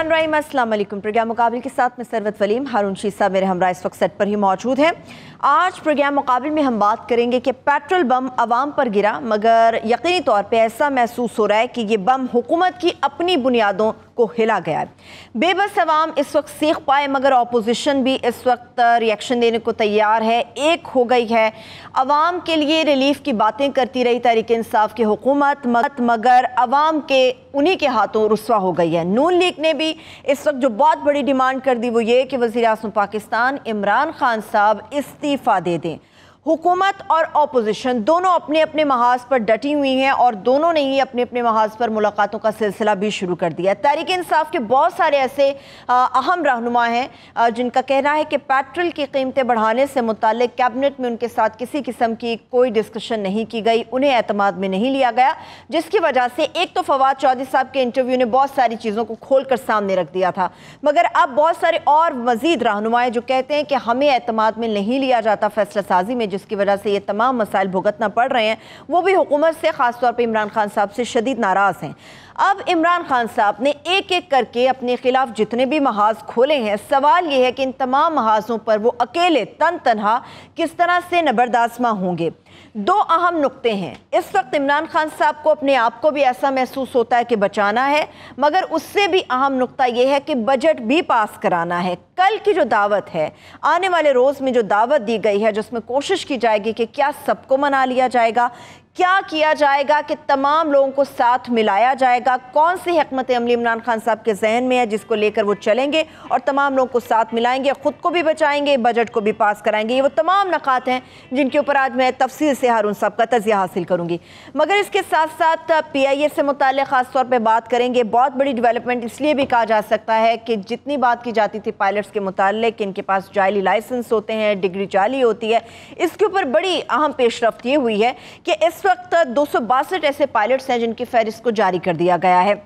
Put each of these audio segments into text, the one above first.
रहमान अस्सलाम वालेकुम। प्रोग्राम मुकाबिल के साथ मैं सरवत वलीम, हारून शीर साहब मेरे हमरा इस वक्त सेट पर ही मौजूद हैं। आज प्रोग्राम मुकाबिल में हम बात करेंगे कि पेट्रोल बम आवाम पर गिरा, मगर यकीनी तौर पे ऐसा महसूस हो रहा है कि ये बम हुकूमत की अपनी बुनियादों को हिला गया है। बेबस अवाम इस वक्त सीख पाए, मगर अपोजिशन भी इस वक्त रिएक्शन देने को तैयार है, एक हो गई है। अवाम के लिए रिलीफ की बातें करती रही तहरीक इंसाफ की हुकूमत, मगर अवाम के उन्हीं के हाथों रुस्वा हो गई है। नून लीग ने भी इस वक्त जो बहुत बड़ी डिमांड कर दी वो ये कि वज़ीर आज़म पाकिस्तान इमरान खान साहब इस्तीफ़ा दे दें। हुकूमत और अपोजिशन दोनों अपने अपने महाज पर डटी हुई हैं और दोनों ने ही अपने अपने महाज पर मुलाकातों का सिलसिला भी शुरू कर दिया है। तहरीक इंसाफ के बहुत सारे ऐसे अहम रहनुमा हैं जिनका कहना है कि पेट्रोल की कीमतें बढ़ाने से मुताल्लिक कैबिनेट में उनके साथ किसी किस्म की कोई डिस्कशन नहीं की गई, उन्हें एतमाद में नहीं लिया गया, जिसकी वजह से एक तो फवाद चौधरी साहब के इंटरव्यू ने बहुत सारी चीज़ों को खोल कर सामने रख दिया था, मगर अब बहुत सारे और मजीद रहनुमाएँ जो कहते हैं कि हमें एतमाद में नहीं लिया जाता फैसला साजी में, जिसकी वजह से ये तमाम मसाइल भुगतना पड़ रहे हैं, वो भी हुकूमत से, खासतौर पे इमरान खान साहब से शदीद नाराज़ हैं। अब इमरान खान साहब ने एक एक करके अपने खिलाफ जितने भी महाज खोले हैं, सवाल ये है कि इन तमाम महाजों पर वो अकेले तन तनहा किस तरह से नबरदाज़मा होंगे। दो अहम नुक्ते हैं। इस वक्त इमरान खान साहब को अपने आप को भी ऐसा महसूस होता है कि बचाना है, मगर उससे भी अहम नुक्ता यह है कि बजट भी पास कराना है। कल की जो दावत है, आने वाले रोज़ में जो दावत दी गई है, जिसमें कोशिश की जाएगी कि क्या सबको मना लिया जाएगा, क्या किया जाएगा कि तमाम लोगों को साथ मिलाया जाएगा, कौन सी हिकमत अमली इमरान खान साहब के जहन में है जिसको लेकर वो चलेंगे और तमाम लोगों को साथ मिलाएंगे, ख़ुद को भी बचाएंगे, बजट को भी पास कराएंगे। ये वो तमाम नकात हैं जिनके ऊपर आज मैं तफसील से हारून साहब का तज़िया हासिल करूँगी। मगर इसके साथ साथ PIA से मुताल्लिक़ ख़ास तौर पर बात करेंगे। बहुत बड़ी डेवलपमेंट इसलिए भी कहा जा सकता है कि जितनी बात की जाती थी पायलट्स के मुताल्लिक़, इनके पास जाली लाइसेंस होते हैं, डिग्री जाली होती है, इसके ऊपर बड़ी अहम पेशरफ्त ये हुई है कि इस वक्त 262 ऐसे पायलट्स हैं जिनकी फहरिस्त को जारी कर दिया गया है।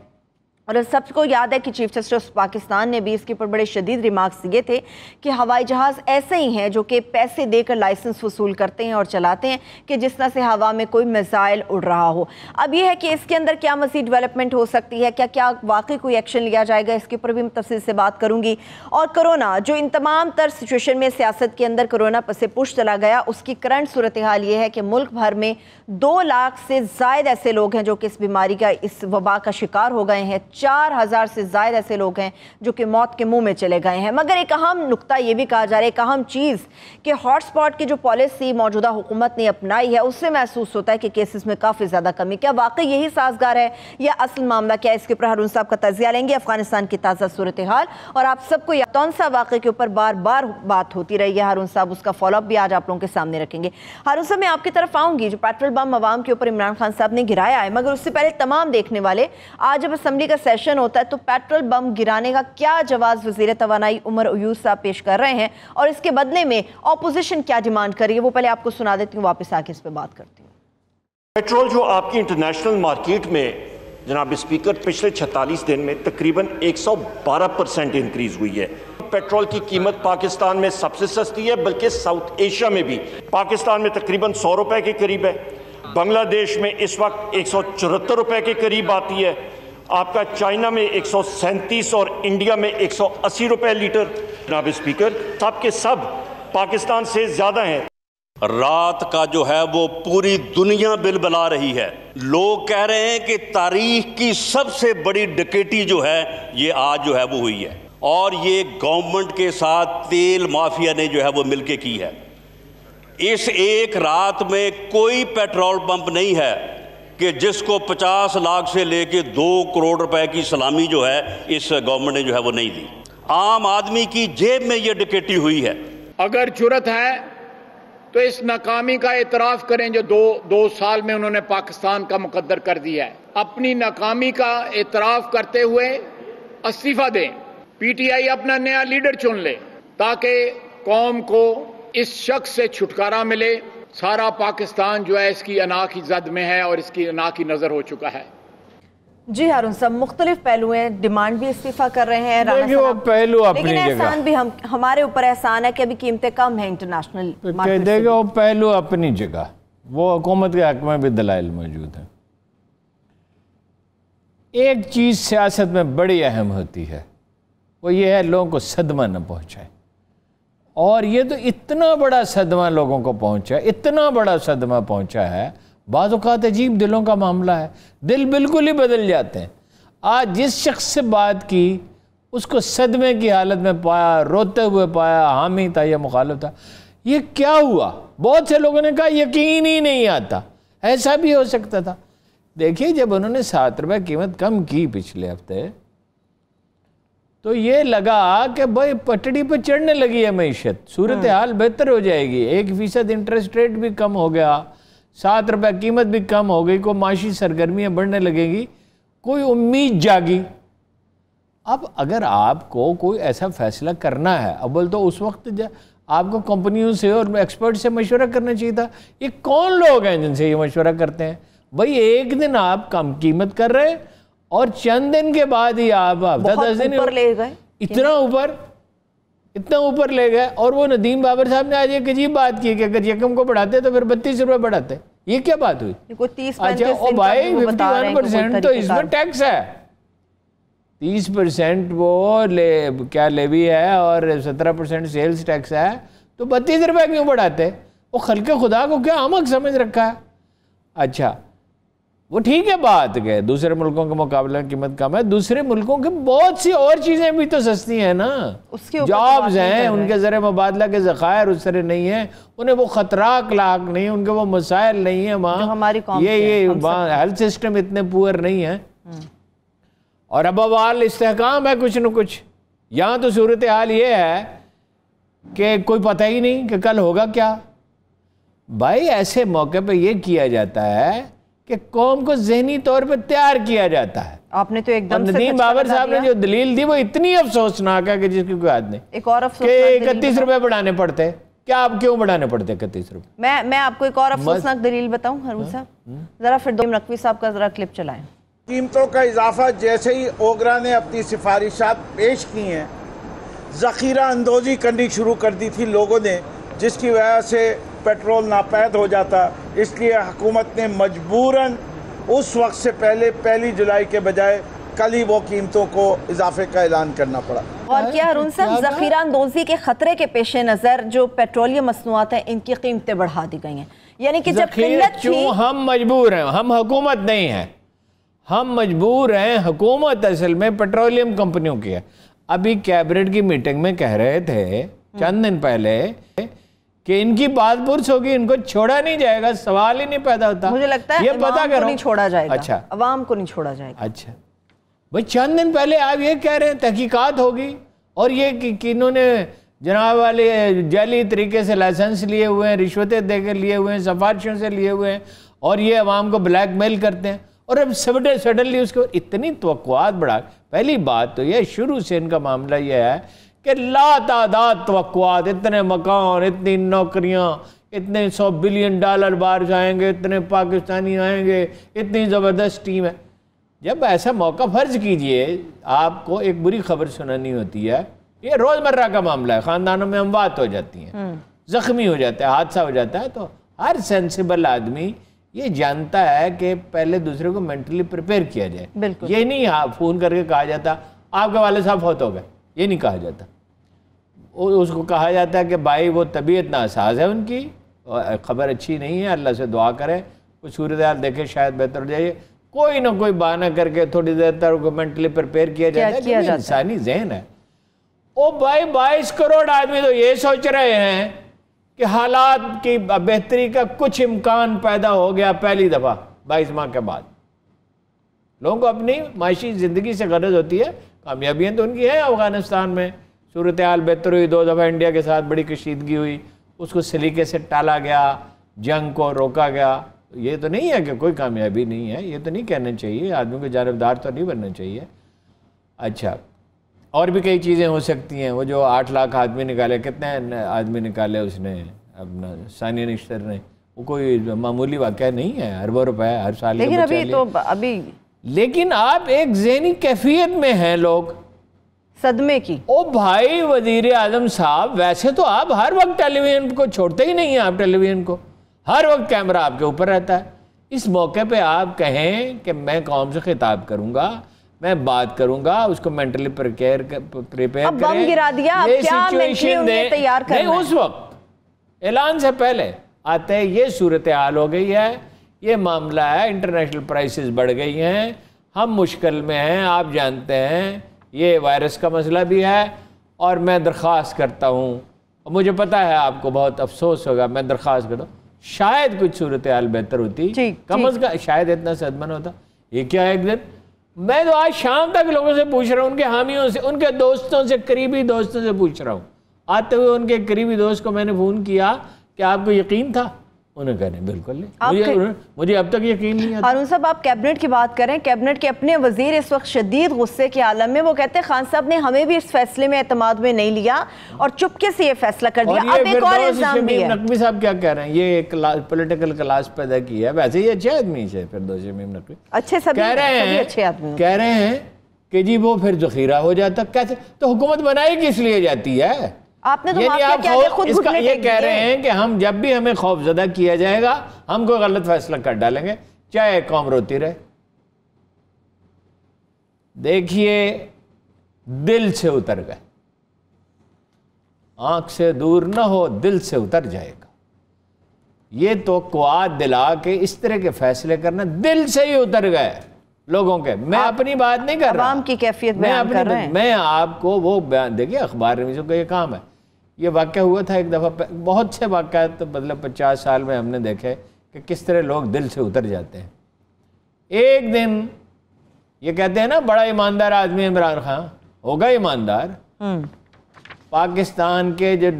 और सबको याद है कि चीफ जस्टिस ऑफ पाकिस्तान ने भी इसके ऊपर बड़े शदीद रिमार्क्स दिए थे कि हवाई जहाज़ ऐसे ही हैं जो कि पैसे देकर लाइसेंस वसूल करते हैं और चलाते हैं कि जिस तरह से हवा में कोई मिसाइल उड़ रहा हो। अब यह है कि इसके अंदर क्या मज़ीद डेवलपमेंट हो सकती है, क्या क्या वाकई कोई एक्शन लिया जाएगा, इसके ऊपर भी मैं तफसील से बात करूँगी। और कोरोना, जो इन तमाम तर सिचुएशन में सियासत के अंदर कोरोना से पुश चला गया, उसकी करंट सूरत हाल ये है कि मुल्क भर में 2 लाख से ज़ायद ऐसे लोग हैं जो कि इस बीमारी का, इस वबा का शिकार हो गए हैं। 4000 से ज़ायद ऐसे लोग हैं जो कि मौत के मुंह में चले गए हैं। मगर एक अहम नुक्ता ये भी कहा जा रहा है, एक अहम चीज़, कि हॉटस्पॉट की जो पॉलिसी मौजूदा हुकूमत ने अपनाई है, उससे महसूस होता है कि केसेस में काफ़ी ज़्यादा कमी। क्या वाकई यही साजगार है या असल मामला क्या है? इसके ऊपर हारून साहब का तज़िया लेंगे, अफगानिस्तान की ताज़ा सूरत हाल, और आप सबको कौन सा वाक़े के ऊपर बार बार बात होती रही है हारून साहब, उसका फॉलोअप भी आज आप लोगों के सामने रखेंगे। हारून साहब, मैं आपकी तरफ आऊँगी। जो पेट्रोल बम अवाम के ऊपर इमरान खान साहब ने गिराया है, मगर उससे पहले तमाम देखने वाले, आज जब असम्बली का सेशन होता है तो पेट्रोल बम गिराने का क्या जवाब वज़ीर तवानाई उमर अयूब साहब पेश कर रहे हैं और इसके बदले में अपोजिशन क्या डिमांड कर रही है, वो पहले आपको सुना देती हूँ, वापस आके इस पर बात करती हूँ। पेट्रोल जो आपकी इंटरनेशनल मार्केट में जनाब स्पीकर पिछले 46 दिन में तकरीबन 112% इंक्रीज हुई है। पेट्रोल की कीमत पाकिस्तान में सबसे सस्ती है, बल्कि साउथ एशिया में भी। पाकिस्तान में तकरीबन 100 रुपए के करीब है, बांग्लादेश में इस वक्त 174 रुपए के करीब आती है, आपका चाइना में 137 और इंडिया में 180 रुपए लीटर। जनाब स्पीकर, सब के सब पाकिस्तान से ज्यादा हैं। रात का जो है वो पूरी दुनिया बिलबिला रही है। लोग कह रहे हैं कि तारीख की सबसे बड़ी डकैती जो है ये आज जो है वो हुई है, और ये गवर्नमेंट के साथ तेल माफिया ने जो है वो मिलके की है। इस एक रात में कोई पेट्रोल पंप नहीं है कि जिसको 50 लाख से लेके 2 करोड़ रुपए की सलामी जो है इस गवर्नमेंट ने जो है वो नहीं दी। आम आदमी की जेब में ये डकैती हुई है। अगर जुर्रत है तो इस नाकामी का एतराफ करें जो दो साल में उन्होंने पाकिस्तान का मुकद्दर कर दिया है। अपनी नाकामी का एतराफ करते हुए इस्तीफा दें, PTI अपना नया लीडर चुन ले ताकि कौम को इस शख्स से छुटकारा मिले। सारा पाकिस्तान जो है इसकी अना की जद में है और इसकी अना की नजर हो चुका है। जी हारून साहब, मुख्तलिफ पहलू हैं, डिमांड भी इस्तीफा कर रहे हैं, वो पहलू अपनी लेकिन जगह, एहसान भी हमारे ऊपर एहसान है कि अभी कीमतें कम हैं इंटरनेशनल मार्केट से। वो पहलू अपनी जगह, वो हुकूमत के हक में भी दलाइल मौजूद हैं। एक चीज़ सियासत में बड़ी अहम होती है वो ये है लोगों को सदमा न पहुंचाए। और ये तो इतना बड़ा सदमा लोगों को पहुंचा, इतना बड़ा सदमा पहुंचा है, बाज़ औक़ात अजीब दिलों का मामला है, दिल बिल्कुल ही बदल जाते हैं। आज जिस शख्स से बात की उसको सदमे की हालत में पाया, रोते हुए पाया, हामी था या मुखालिफ था। ये क्या हुआ? बहुत से लोगों ने कहा यकीन ही नहीं आता, ऐसा भी हो सकता था। देखिए, जब उन्होंने 7 रुपये कीमत कम की पिछले हफ्ते, तो ये लगा कि भाई पटड़ी पर चढ़ने लगी है मईशत, सूरत हाल बेहतर हो जाएगी, 1% इंटरेस्ट रेट भी कम हो गया, 7 रुपये कीमत भी कम हो गई, को माशी सरगर्मियाँ बढ़ने लगेगी, कोई उम्मीद जागी। अब अगर आपको कोई ऐसा फैसला करना है, अव्वल तो उस वक्त आपको कंपनियों से और एक्सपर्ट से मशवरा करना चाहिए था। ये कौन लोग हैं जिनसे ये मशवरा करते हैं? भाई एक दिन आप कम कीमत कर रहे और चंद दिन के बाद ही आप हफ्ता 10 दिन ऊपर ले गए, इतना ऊपर ले गए। और वो नदीम बाबर साहब ने आज एक अजीब बात की कि अगर यकम को बढ़ाते तो फिर 32 रुपये बढ़ाते। ये क्या बात हुई? अच्छा, और भाई 51% तो इसमें टैक्स है, 30% वो क्या लेवी है और 17% सेल्स टैक्स है, तो 32 रुपये क्यों बढ़ाते? वो खल्के खुदा को क्या अहमक समझ रखा है? अच्छा, वो ठीक है बात के दूसरे मुल्कों के मुकाबले में कीमत कम है, दूसरे मुल्कों की बहुत सी और चीज़ें भी तो सस्ती हैं ना, जॉब्स हैं, उनके ज़रिए मुबादला के ज़खायर उस तरह नहीं है, उन्हें वो ख़तराक लाक नहीं, उनके वो मसाइल नहीं है वहाँ, ये हेल्थ सिस्टम इतने पुअर नहीं है, और अब अवाल इस्तेहकाम है कुछ न कुछ। यहाँ तो सूरत हाल ये है कि कोई पता ही नहीं कि कल होगा क्या। भाई ऐसे मौके पे ये किया जाता है कि कौम को ज़हनी तौर पे तैयार किया जाता है। आपने तो एकदम से नदीम बाबर साहब ने जो दलील दी वो इतनी अफसोसनाक है कि जिसकी कोई याद नहीं। एक और कि 31 रुपए बढ़ाने पड़ते, क्या आप क्यों बढ़ाने पड़ते 31 रुपए? मैं आपको एक और अफसोसनाक दलील बताऊं हारून साहब, जरा फिर नकवी साहब का जरा क्लिप चलाएं। कीमतों का इजाफा जैसे ही ओगरा ने अपनी सिफारिशात पेश की हैं, ज़ख़ीरा अंदोज़ी करनी शुरू कर दी थी लोगों ने, जिसकी वजह से पेट्रोल नापैद हो जाता। इसलिए हुकूमत ने मजबूरन उस वक्त से पहले 1 जुलाई के बजाय कल ही वो कीमतों को इजाफे का ऐलान करना पड़ा। और क्या हारून साहब, ज़ख़ीरा अंदोज़ी के खतरे के पेश नज़र जो पेट्रोलियम मसनूआत हैं इनकी कीमतें बढ़ा दी गई हैं, यानी कि जब किल्लत थी हम मजबूर हैं, हम हुकूमत नहीं है, हम मजबूर हैं। हुकूमत असल में पेट्रोलियम कंपनियों की है। अभी कैबिनेट की मीटिंग में कह रहे थे चंद दिन पहले कि इनकी बात पुरस होगी, इनको छोड़ा नहीं जाएगा, सवाल ही नहीं पैदा होता। मुझे लगता है ये पता करो, नहीं छोड़ा जाएगा। अच्छा, अवाम को नहीं छोड़ा जाएगा। अच्छा भाई, चंद दिन पहले आप ये कह रहे हैं तहकीकात होगी, और ये कि इन्होंने जनाब वाले जाली तरीके से लाइसेंस लिए हुए हैं, रिश्वतें देकर लिए हुए हैं, सिफारिशों से लिए हुए हैं, और ये अवाम को ब्लैकमेल करते हैं, और अब सडनली उसको इतनी तवक्कुआत बढ़ा। पहली बात तो ये शुरू से इनका मामला ये है कि लातादाद तवक्कुआत, इतने मकान, इतनी नौकरियां, इतने $100 बिलियन बाहर जाएंगे, इतने पाकिस्तानी आएंगे, इतनी ज़बरदस्त टीम है। जब ऐसा मौका फर्ज कीजिए आपको एक बुरी खबर सुनानी होती है, ये रोज़मर्रा का मामला है, ख़ानदानों में अमवात हो जाती हैं, ज़ख्मी हो जाता है, हादसा हो जाता है, तो हर सेंसिबल आदमी ये जानता है कि पहले दूसरे को मेंटली प्रिपेयर किया जाए। ये नहीं फ़ोन करके कहा जाता आपके वाले साहब फौत हो गए, ये नहीं कहा जाता। उसको कहा जाता है कि भाई वो तबीयत नासाज है उनकी, खबर अच्छी नहीं है, अल्लाह से दुआ करें, कुछ सूरत हाल देखे शायद बेहतर हो जाए, कोई ना कोई बहाना करके थोड़ी देर तक को मेंटली प्रिपेयर किया जाता है, क्योंकि इंसानी जहन है। ओ भाई 22 करोड़ आदमी तो ये सोच रहे हैं कि हालात की बेहतरी का कुछ इम्कान पैदा हो गया पहली दफ़ा 22 माह के बाद। लोगों को अपनी माशी ज़िंदगी से गर्ज होती है, कामयाबियाँ तो उनकी हैं। अफगानिस्तान में सूरत हाल बेहतर हुई, 2 दफ़ा इंडिया के साथ बड़ी कशीदगी हुई, उसको सलीके से टाला गया, जंग को रोका गया। ये तो नहीं है कि कोई कामयाबी नहीं है, ये तो नहीं कहना चाहिए, आदमी को जानिबदार तो नहीं बनना चाहिए। अच्छा, और भी कई चीज़ें हो सकती हैं। वो जो 8 लाख आदमी निकाले, कितने आदमी निकाले उसने अपना सानिया निश्तर ने, वो कोई मामूली वाक़या नहीं है, अरबों रुपए हर साल। लेकिन आप एक ज़हनी कैफियत में हैं लोग, सदमे की। ओ भाई वज़ीर आज़म साहब, वैसे तो आप हर वक्त टेलीविज़न को छोड़ते ही नहीं हैं, आप टेलीविज़न को हर वक्त कैमरा आपके ऊपर रहता है। इस मौके पे आप कहें कि मैं कौम से खिताब करूँगा, मैं बात करूंगा, उसको मेंटली प्रिपेयर करें। अब बम गिरा दिया, अब क्या मेंटली उन्हें तैयार करना है? उस वक्त ऐलान से पहले आते हैं ये सूरत हाल हो गई है, ये मामला है, इंटरनेशनल प्राइसेस बढ़ गई हैं, हम मुश्किल में हैं, आप जानते हैं ये वायरस का मसला भी है, और मैं दरख्वास्त करता हूँ, और मुझे पता है आपको बहुत अफसोस होगा, मैं दरख्वास्त करता हूँ शायद कुछ सूरत हाल बेहतर होती, कम अज कम शायद इतना सदमा न होता। ये क्या है, एक दिन मैं तो आज शाम तक लोगों से पूछ रहा हूँ, उनके हामियों से, उनके दोस्तों से, करीबी दोस्तों से पूछ रहा हूँ। आते हुए उनके करीबी दोस्त को मैंने फ़ोन किया कि आपको यकीन था? उन्होंने कहा नहीं, बिल्कुल नहीं, मुझे अब तक यकीन नहीं आता। हारून साहब, आप कैबिनेट की बात करें, कैबिनेट के अपने वजीर इस वक्त शदीद गुस्से के आलम में, वो कहते हैं खान साहब ने हमें भी इस फैसले में एतमाद में नहीं लिया और चुपके से ये फैसला कर दिया। अब एक और इल्जाम भी है। नकवी साहब क्या कह रहे हैं, ये एक पॉलिटिकल क्लास पैदा की है, वैसे ये अच्छे आदमी है, फिरदौस शमीम नकवी अच्छे सभी कह रहे हैं, अच्छे आदमी कह रहे हैं कि जी वो फिर जखीरा हो जाता। कैसे? तो हुकूमत बनाई किस लिए जाती है? आपने तो ये कह रहे हैं कि हम जब भी हमें खौफजदा किया जाएगा हम कोई गलत फैसला कर डालेंगे, चाहे कौम रोती रहे। देखिए, दिल से उतर गए, आंख से दूर ना हो, दिल से उतर जाएगा। ये तो कुआद दिला के इस तरह के फैसले करना, दिल से ही उतर गए लोगों के। मैं अपनी बात नहीं कर रहा, आवाम की कैफियत बयान कर रहे हैं। मैं आपको वो बयान, देखिए अखबार में का ये काम है। ये वाक़या हुआ था एक दफ़ा, बहुत से वाक़यात तो मतलब 50 साल में हमने देखे कि किस तरह लोग दिल से उतर जाते हैं। एक दिन ये कहते हैं ना, बड़ा ईमानदार आदमी इमरान खान होगा ईमानदार। पाकिस्तान के जो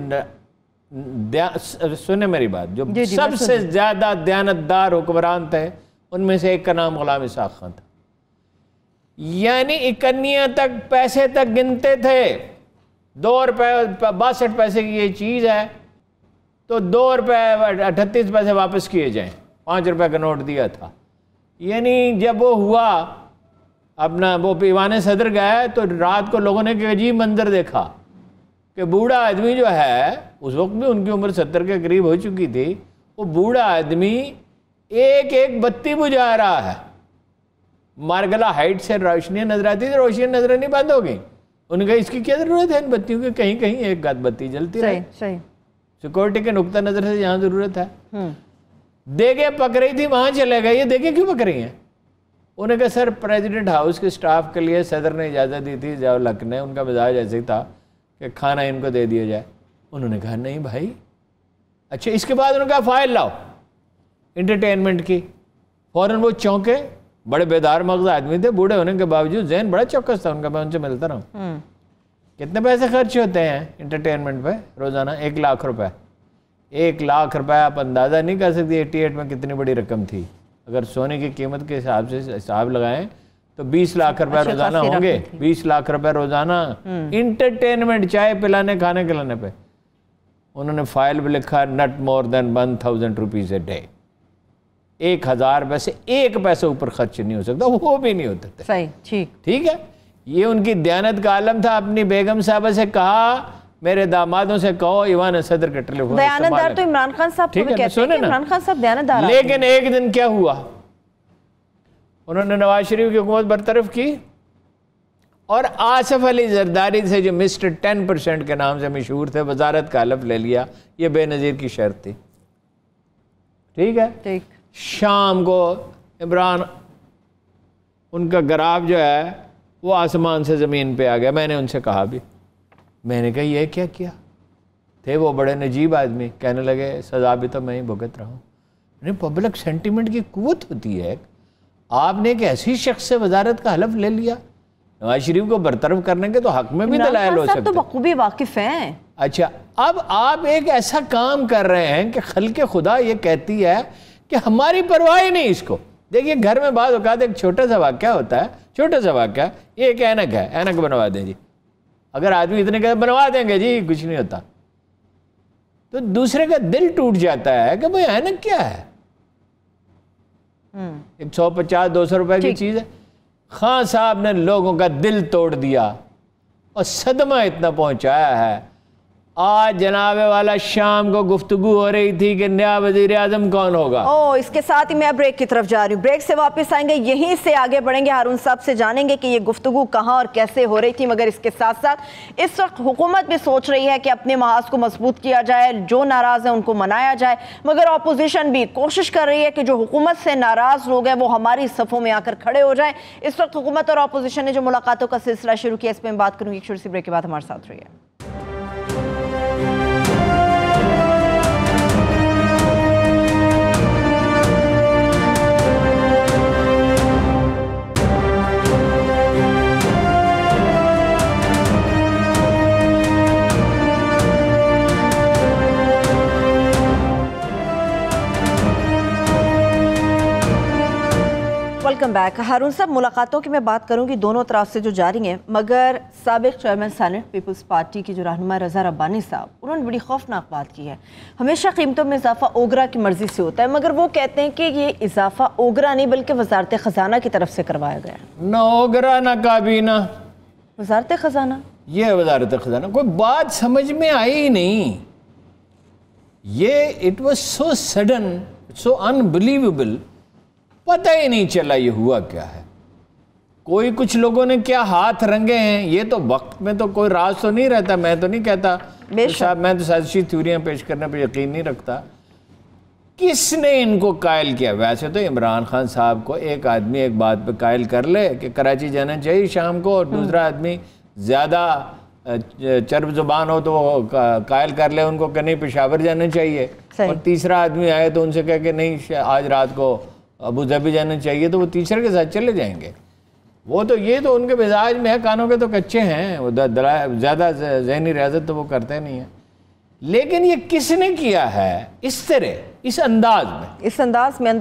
सुने मेरी बात, जो सबसे ज़्यादा दयानतदार हुक्मरान थे उनमें से एक का नाम गुलाम इसाक खान था। यानी इकन्नियाँ तक पैसे तक गिनते थे। 2 रुपये 62 पैसे की ये चीज़ है तो 2 रुपये 38 पैसे वापस किए जाएं। 5 रुपये का नोट दिया था। यानी जब वो हुआ अपना वो ईवान सदर गया तो रात को लोगों ने एक अजीब मंजर देखा कि बूढ़ा आदमी जो है, उस वक्त भी उनकी उम्र 70 के करीब हो चुकी थी, वो बूढ़ा आदमी एक एक बत्ती बुझा रहा है। मारगला हाइट से रोशनी नजर आती थी, रोशनी नजर नहीं बंद हो गई। उन्होंने कहा इसकी क्या जरूरत है इन बत्तियों की, कहीं कहीं एक बत्ती जलती रहे। सिक्योरिटी के नुक्ता नजर से यहाँ जरूरत है। देखे पक रही थी, वहां चले गए, ये देखे क्यों पक रही हैं? उन्होंने कहा सर प्रेसिडेंट हाउस के स्टाफ के लिए सदर ने इजाज़त दी थी, जब लक ने, उनका मिजाज ऐसे ही था कि खाना इनको दे दिया जाए। उन्होंने कहा नहीं भाई। अच्छा, इसके बाद उन्होंने कहा फाइल लाओ इंटरटेनमेंट की। फौरन वो चौंके, बड़े बेदार मगज आदमी थे, बूढ़े होने के बावजूद जहन बड़ा चौकस था उनका। मैं उनसे मिलता रहा हूँ। कितने पैसे खर्च होते हैं इंटरटेनमेंट पे रोज़ाना? 1 लाख रुपए। 1 लाख रुपए आप अंदाज़ा नहीं कर सकते 88 में कितनी बड़ी रकम थी। अगर सोने की कीमत के हिसाब से हिसाब लगाएं तो 20 लाख रुपए रोज़ाना होंगे। 20 लाख रुपए रोज़ाना इंटरटेनमेंट, चाय पिलाने, खाने खिलाने पे। उन्होंने फाइल में लिखा not more than 1000 rupees a day. 1000 पैसे, 1 पैसे ऊपर खर्च नहीं हो सकता, वो भी नहीं होते थे। सही, ठीक है। ये उनकी दयानत का आलम था। अपनी बेगम साहबा से कहा, मेरे दामादों से कहो ईवान सदर के टेलीफोन। दयानतदार तो इमरान खान साहब को कहते हैं, इमरान खान साहब दयानतदार। लेकिन एक दिन क्या हुआ, उन्होंने नवाज शरीफ की हुकूमत बरतरफ की और आसिफ अली जरदारी से, जो मिस्टर 10% के नाम से मशहूर थे, वजारत का हलफ ले लिया। ये बेनज़ीर की शर्त थी। ठीक है। ठीक। शाम को इमरान, उनका ग्राफ जो है वो आसमान से ज़मीन पे आ गया। मैंने उनसे कहा भी, मैंने कहा ये क्या किया? थे वो बड़े नजीब आदमी, कहने लगे सज़ा भी तो मैं ही भुगत रहा हूँ। पब्लिक सेंटिमेंट की कुव्वत होती है। आपने एक ऐसी शख्स से वजारत का हलफ ले लिया। नवाज शरीफ को बरतरफ करने के तो हक में भी दलाइल हो सकते, तो बखूबी वाकिफ हैं। अच्छा, अब आप एक ऐसा काम कर रहे हैं कि खल्के खुदा ये कहती है कि हमारी परवाह ही नहीं इसको। देखिए, घर में बाद औकात एक छोटा सा वाक़या होता है, छोटा सा वाक़या, ये एक ऐनक है, ऐनक बनवा दें जी। अगर आदमी इतने कहते बनवा देंगे जी, कुछ नहीं होता, तो दूसरे का दिल टूट जाता है कि भाई ऐनक क्या है, एक 150-200 रुपए की चीज़ है। खान साहब ने लोगों का दिल तोड़ दिया और सदमा इतना पहुंचाया है। आज जनाबे वाला शाम को गुफ्तगू हो रही थी कि नया वजीर आजम कौन होगा। इसके साथ ही मैं ब्रेक की तरफ जा रही हूँ, ब्रेक से वापस आएंगे, यहीं से आगे बढ़ेंगे, हारून साहब से जानेंगे कि ये गुफ्तगू कहाँ और कैसे हो रही थी। मगर इसके साथ साथ इस वक्त हुकूमत भी सोच रही है कि अपने महाज को मजबूत किया जाए, जो नाराज है उनको मनाया जाए, मगर अपोजिशन भी कोशिश कर रही है कि जो हुकूमत से नाराज लोग हैं वो हमारी सफ़ों में आकर खड़े हो जाए। इस वक्त हुकूमत और अपोजिशन ने जो मुलाकातों का सिलसिला शुरू किया, इस पर मैं बात करूँगी। एक छोटी सी ब्रेक के बाद हमारे साथ रहिए। Welcome back. हारून साहब, मुलाकातों की मैं बात करूंगी दोनों तरफ से जो जारी हैं, मगर साबिक चेयरमैन सेनेट पीपल्स पार्टी की जो रहनुमा रज़ा रब्बानी साहब, उन्होंने बड़ी खौफनाक बात की है। हमेशा कीमतों में इजाफा ओगरा की मर्जी से होता है, मगर वो कहते हैं कि ये इजाफा ओगरा नहीं बल्कि वजारत ख़जाना की तरफ से करवाया गया। ना ओगरा ना काबीना, वजारत ख़जाना। ये वजारत ख़जाना, कोई बात समझ में आई ही नहीं। ये it was so sudden, so unbelievable, पता ही नहीं चला ये हुआ क्या है। कोई कुछ लोगों ने क्या हाथ रंगे हैं, ये तो वक्त में तो कोई राज तो नहीं रहता। मैं तो नहीं कहता, तो मैं तो साजिशी थ्योरियां पेश करने पे यकीन नहीं रखता। किसने इनको कायल किया? वैसे तो इमरान खान साहब को एक आदमी एक बात पे कायल कर ले कि कराची जाना चाहिए शाम को, और दूसरा आदमी ज़्यादा चर्ब जुबान हो तो वो कायल कर ले उनको कि नहीं पेशावर जाना चाहिए, और तीसरा आदमी आए तो उनसे कह के नहीं आज रात को अबू धाबी जाना चाहिए, तो वो तीसरे के साथ चले जाएंगे। वो तो ये तो उनके मिजाज में है, कानों के तो कच्चे हैं, वो ज़्यादा ज़हनी रियाजत तो वो करते नहीं है। लेकिन ये किसने किया है इस तरह, इस अंदाज में? इस अंदाज में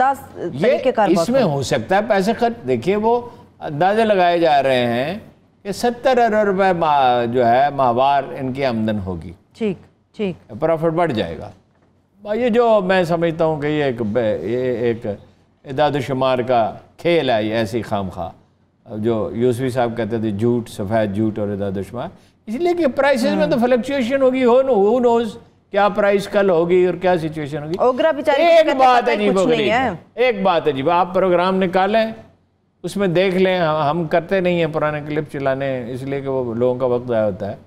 इसमें हो सकता है पैसे खर्च। देखिए वो अंदाजे लगाए जा रहे हैं कि 70 अरब रुपए जो है माहवार इनकी आमदन होगी। ठीक ठीक, प्रॉफिट बढ़ जाएगा। ये जो मैं समझता हूँ कि ये एक इदाद शुमार का खेल है, ये ऐसी खामखा जो यूसुफी साहब कहते थे झूठ, सफ़ेद झूठ और इदाद शुमार, इसलिए कि प्राइसेस में तो फ्लक्चुएशन होगी। हु नोज क्या प्राइस कल होगी और क्या सिचुएशन होगी। एक बात अजीब है, एक बात अजीब, आप प्रोग्राम निकालें उसमें देख लें, हम करते नहीं हैं पुराने क्लिप चलाने, इसलिए कि वो लोगों का वक्त ज़ाया होता है।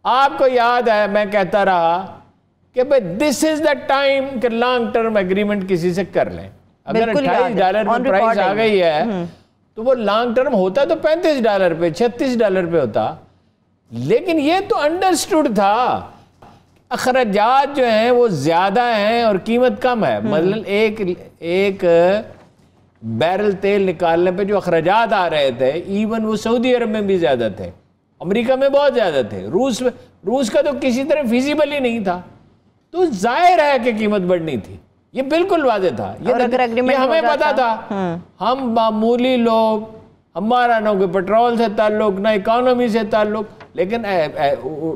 आपको याद है मैं कहता रहा कि भाई दिस इज द टाइम कि लॉन्ग टर्म एग्रीमेंट किसी से कर लें। अगर $28 में प्राइस आ गई है तो वो लॉन्ग टर्म होता तो $35 पे, $36 पे होता। लेकिन ये तो अंडरस्टूड था, अखराजात जो हैं वो ज्यादा हैं और कीमत कम है। मतलब एक बैरल तेल निकालने पे जो अखराजात आ रहे थे, इवन वो सऊदी अरब में भी ज्यादा थे, अमेरिका में बहुत ज्यादा थे, रूस का तो किसी तरह फिजिबल ही नहीं था। तो जाहिर है कि कीमत बढ़नी थी, ये बिल्कुल वाज़ेह था। ये हमें पता था। हम मामूली लोग, हमारा ना कोई पेट्रोल से ताल्लुक ना इकोनॉमी से ताल्लुक, लेकिन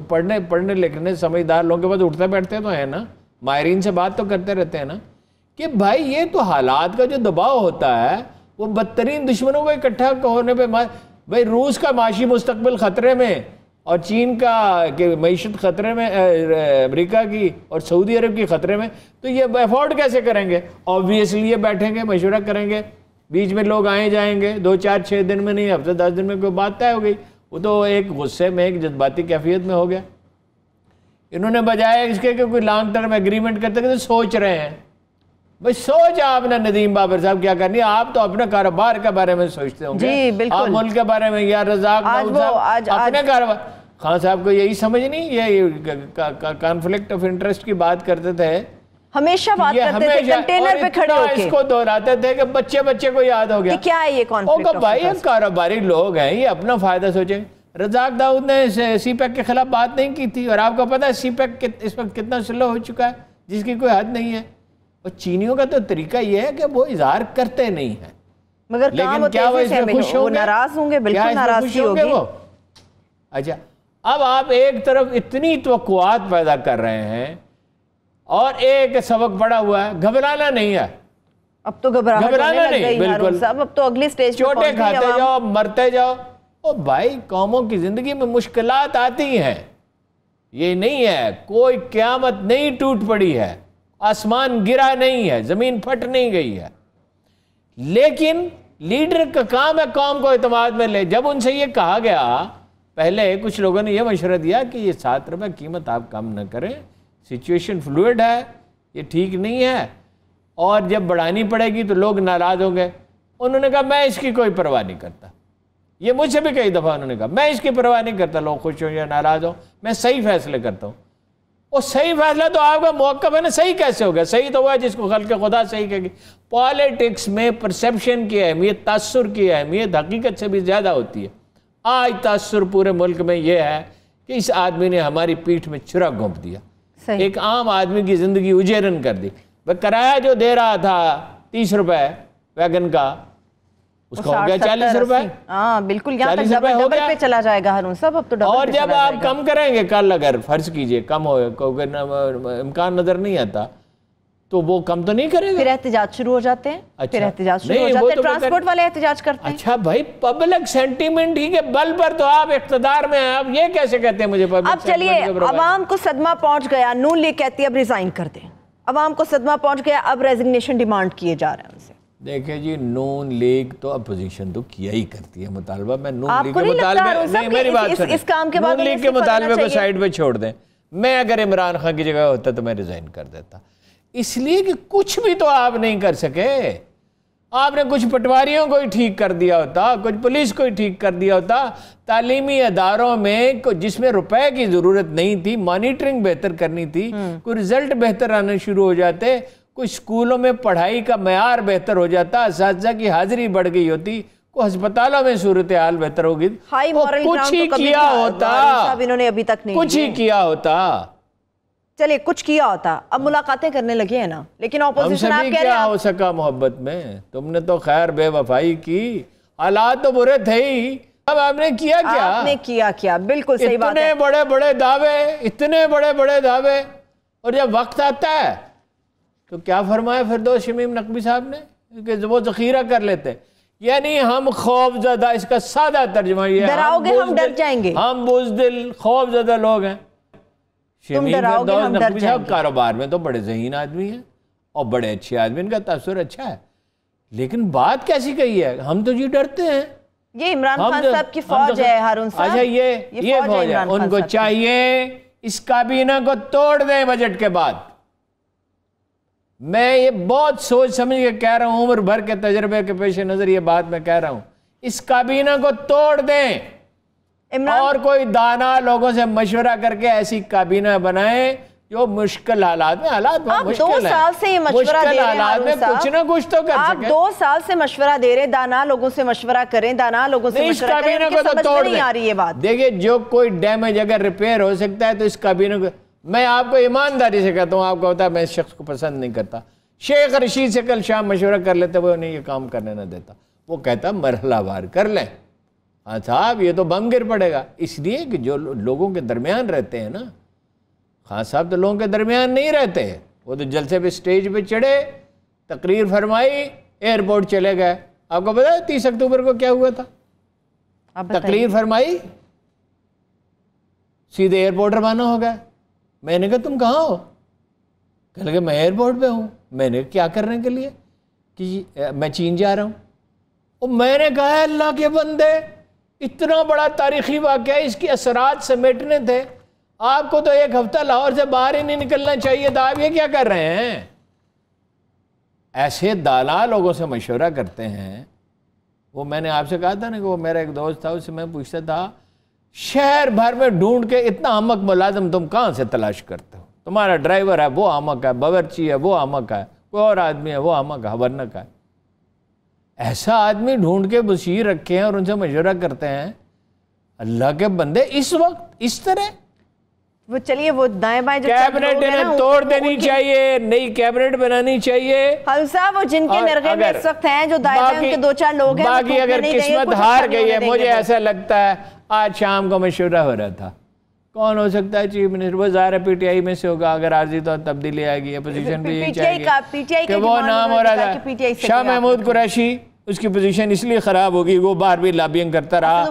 पढ़ने लिखने समझदार लोगों के पास उठते बैठते तो है ना, माहिरीन से बात तो करते रहते हैं ना कि भाई ये तो हालात का जो दबाव होता है वो बदतरीन दुश्मनों को इकट्ठा होने पे, भाई रूस का माशी मुस्तकबिल ख़तरे में और चीन का कि मईशत ख़तरे में, अमेरिका की और सऊदी अरब की ख़तरे में, तो ये अफोर्ड कैसे करेंगे? ऑब्वियसली ये बैठेंगे, मशवरा करेंगे, बीच में लोग आए जाएंगे, 2 4 6 दिन में नहीं, हफ्ते 10 दिन में कोई बात तय हो गई। वो तो एक गुस्से में, एक जज्बाती कैफियत में हो गया। इन्होंने बजाय इसके कि कोई लॉन्ग टर्म एग्रीमेंट करते तो सोच रहे हैं। भाई सोच आपने नदीम बाबर साहब क्या करनी है? आप तो अपने कारोबार के बारे में सोचते होंगे, आप मुल्क के बारे में, या रज़ाक अपने कारोबार। खान साहब को यही समझ नहीं, ये कॉन्फ्लिक्ट ऑफ इंटरेस्ट की बात करते थे, हमेशा बात करते थे, कंटेनर पे खड़े होके इसको दोहराते थे कि बच्चे को याद हो गया क्या है ये कॉन्फ्लिक्ट। भाई ये कारोबारी लोग हैं, ये अपना फायदा सोचेंगे। रज़ाक दाऊद ने सीपैक के खिलाफ बात नहीं की थी, और आपको पता है सीपैक इस वक्त कितना स्लो हो चुका है, जिसकी कोई हद नहीं है। और चीनियों का तो तरीका ये है कि वो इजहार करते नहीं है, मगर लेकिन क्या वो इसमें खुश होंगे? नाराज होंगे, बिल्कुल नाराज होंगे वो। अच्छा, अब आप एक तरफ इतनी तवक्कुआत पैदा कर रहे हैं और एक सबक पड़ा हुआ है, घबराना नहीं है। अब तो घबराना नहीं, बिल्कुल सब, अब तो अगली स्टेज पे चोटें खाते जाओ, मरते जाओ। ओ भाई, कौमों की जिंदगी में मुश्किलात आती हैं, ये नहीं है, कोई क़यामत नहीं टूट पड़ी है, आसमान गिरा नहीं है, ज़मीन फट नहीं गई है। लेकिन लीडर का काम है कौम को एतमाद में ले। जब उनसे ये कहा गया, पहले कुछ लोगों ने यह मशवरा दिया कि ये 7 रुपये कीमत आप कम न करें, सिचुएशन फ्लूइड है, ये ठीक नहीं है, और जब बढ़ानी पड़ेगी तो लोग नाराज़ होंगे। उन्होंने कहा मैं इसकी कोई परवाह नहीं करता। ये मुझसे भी कई दफ़ा उन्होंने कहा मैं इसकी परवाह नहीं करता, लोग खुश हो या नाराज़ हो, मैं सही फैसले करता हूँ। और सही फैसला तो आपका मौक़िफ़ है ना, सही कैसे होगा? सही तो हुआ जिसको खल्क़ खुदा सही कहेगी। पॉलिटिक्स में परसेप्शन की अहमियत, तासुर की अहमियत हकीकत से भी ज़्यादा होती है। आज तासुर पूरे मुल्क में यह है कि इस आदमी ने हमारी पीठ में छुरा घोंप दिया, एक आम आदमी की ज़िंदगी उजेरन कर दी। वह किराया जो दे रहा था 30 रुपये वैगन का, उसका हो गया 40 रुपए। हाँ बिल्कुल, यहाँ तक डबल पे चला जाएगा हारून साहब, अब तो डबल। और जब आप कम करेंगे कल, अगर फर्ज कीजिए कम हो, इम्कान नजर नहीं आता, तो वो कम तो नहीं करेगा, फिर एहतजाज शुरू हो जाते हैं। अच्छा, फिर एहतजाज शुरू हो जाते हैं, ट्रांसपोर्ट वाले एहतजाज करते हैं। अच्छा भाई, पब्लिक सेंटीमेंट ही के बल पर तो आप इख्तिदार में हैं, आप ये कैसे कहते हैं मुझे पब्लिक? अब चलिए, अवाम को सदमा पहुंच गया, नून लीग कहती है अब रिजाइन कर दें। अवाम को सदमा पहुंच गया, अब रेजिग्नेशन डिमांड किए जा रहे हैं उनसे। देखिए जी, नून लीग तो अपोजिशन तो किया ही करती है मुतालबा। मैं नून लीग के मुतालबे नहीं, मेरी बात सुनिए, इस काम के बाद नून लीग के मुतालबे को साइड पे छोड़ दें। मैं अगर इमरान खान की जगह होता तो मैं रिजाइन कर देता, इसलिए कि कुछ भी तो आप नहीं कर सके। आपने कुछ पटवारियों को ही ठीक कर दिया होता, कुछ पुलिस को ही ठीक कर दिया होता, तालीमी अदारों में जिसमें रुपए की जरूरत नहीं थी, मॉनिटरिंग बेहतर करनी थी, कोई रिजल्ट बेहतर आने शुरू हो जाते, कुछ स्कूलों में पढ़ाई का मयार बेहतर हो जाता, असातिज़ा की हाजिरी बढ़ गई होती, को अस्पतालों में सूरत हाल बेहतर होगी, कुछ ही किया होता। इन्होंने अभी तक नहीं, कुछ ही किया होता। चलिए, कुछ किया होता। अब मुलाकातें करने लगे हैं ना, लेकिन ऑपोजिशन आप कह रहे हैं क्या हो सका मोहब्बत में? तुमने तो खैर बेवफाई की, हालात तो बुरे थे ही, अब आपने किया क्या? आपने किया क्या? बिल्कुल सही बात है। इतने बड़े बड़े दावे, इतने बड़े बड़े दावे, और जब वक्त आता है तो क्या फरमाया फिरदौस शमीम नकवी साहब ने कि वो जखीरा कर लेते, यानी हम खौफजदा, इसका सादा तर्जुमा ये, डराओगे हम डर जाएंगे, हम बुज़दिल खौफजदा लोग हैं। शमीम फिरदौस नकवी साहब कारोबार में तो बड़े ज़हीन आदमी हैं और बड़े अच्छे आदमी, इनका तासुर अच्छा है, लेकिन बात कैसी कही है, हम तो जी डरते हैं। ये इमरान खान साहब की फौज है हारून साहब। अच्छा, ये फौज है, उनको चाहिए इस काबीना को तोड़ दें बजट के बाद। मैं ये बहुत सोच समझ के कह रहा हूं, उम्र भर के तजर्बे के पेश नजर ये बात मैं कह रहा हूं, इस काबीना को तोड़ दें और कोई दाना लोगों से मशवरा करके ऐसी काबीना बनाए जो मुश्किल हालात में, हालात बहुत मुश्किल है, 2 साल से ये मशवरा दे रहे हैं, कुछ ना कुछ तो कर सके। 2 साल से मशवरा दे रहे, दाना लोगों से मशवरा करें, दाना लोगों से मशवरा करें, को तो तोड़ नहीं आ रही है बात। देखिए, जो कोई डैमेज अगर रिपेयर हो सकता है तो इस काबीना को, मैं आपको ईमानदारी से कहता हूँ, आपको होता है मैं इस शख्स को पसंद नहीं करता, शेख रशीद से कल शाम मशवरा कर लेते, वो नहीं ये काम करने ना देता, वो कहता मरहलावार कर लें। हाँ साहब, ये तो बम गिर पड़ेगा, इसलिए कि जो लोगों के दरमियान रहते हैं ना, खान साहब तो लोगों के दरमियान नहीं रहते, वो तो जलसे पे स्टेज पे चढ़े, तकरीर फरमाई, एयरपोर्ट चले गए। आपको पता है 30 अक्टूबर को क्या हुआ था? तकरीर फरमाई, सीधे एयरपोर्ट रवाना हो गए। मैंने कहा तुम कहाँ हो? कह लगे मैं एयरपोर्ट पे हूँ। मैंने क्या करने के लिए? कि मैं चीन जा रहा हूँ। और मैंने कहा अल्लाह के बंदे, इतना बड़ा तारीखी वाक़या, इसके असरात समेटने थे, आपको तो 1 हफ्ता लाहौर से बाहर ही नहीं निकलना चाहिए था, आप ये क्या कर रहे हैं? ऐसे दाला लोगों से मशवरा करते हैं। वो मैंने आपसे कहा था ना कि वो मेरा एक दोस्त था, उससे मैं पूछता था, शहर भर में ढूंढ के इतना अहमक मुलाजिम तुम कहाँ से तलाश करते हो? तुम्हारा ड्राइवर है वो अहमक है, बावर्ची है वो अहमक है, कोई और आदमी है वो अहमक है, वरनक है। ऐसा आदमी ढूंढ के बशीर रखे हैं और उनसे मशवरा करते हैं। अल्लाह के बंदे, इस वक्त इस तरह वो, चलिए वो दाएं बाएं जो कैबिनेट इन्हें तोड़ देनी चाहिए, नई कैबिनेट बनानी चाहिए। हल्सा वो जिनके नरगे में इस वक्त हैं, जो दाएं बाएं उनके 2-4 लोग हैं, बाकी अगर किस्मत हार गई है, मुझे ऐसा लगता है, आज शाम को मशवरा हो रहा था, कौन हो सकता है चीफ मिनिस्टर? वो ज़ाहिर है पीटीआई में से होगा, अगर आर्जी तो तब्दीली आएगी, अपोजिशन भी यही चाहेगी कि वो नाम हो रहा था शाह महमूद कुरैशी, उसकी पोजीशन इसलिए ख़राब होगी, वो बाहर भी लॉबिंग करता रहा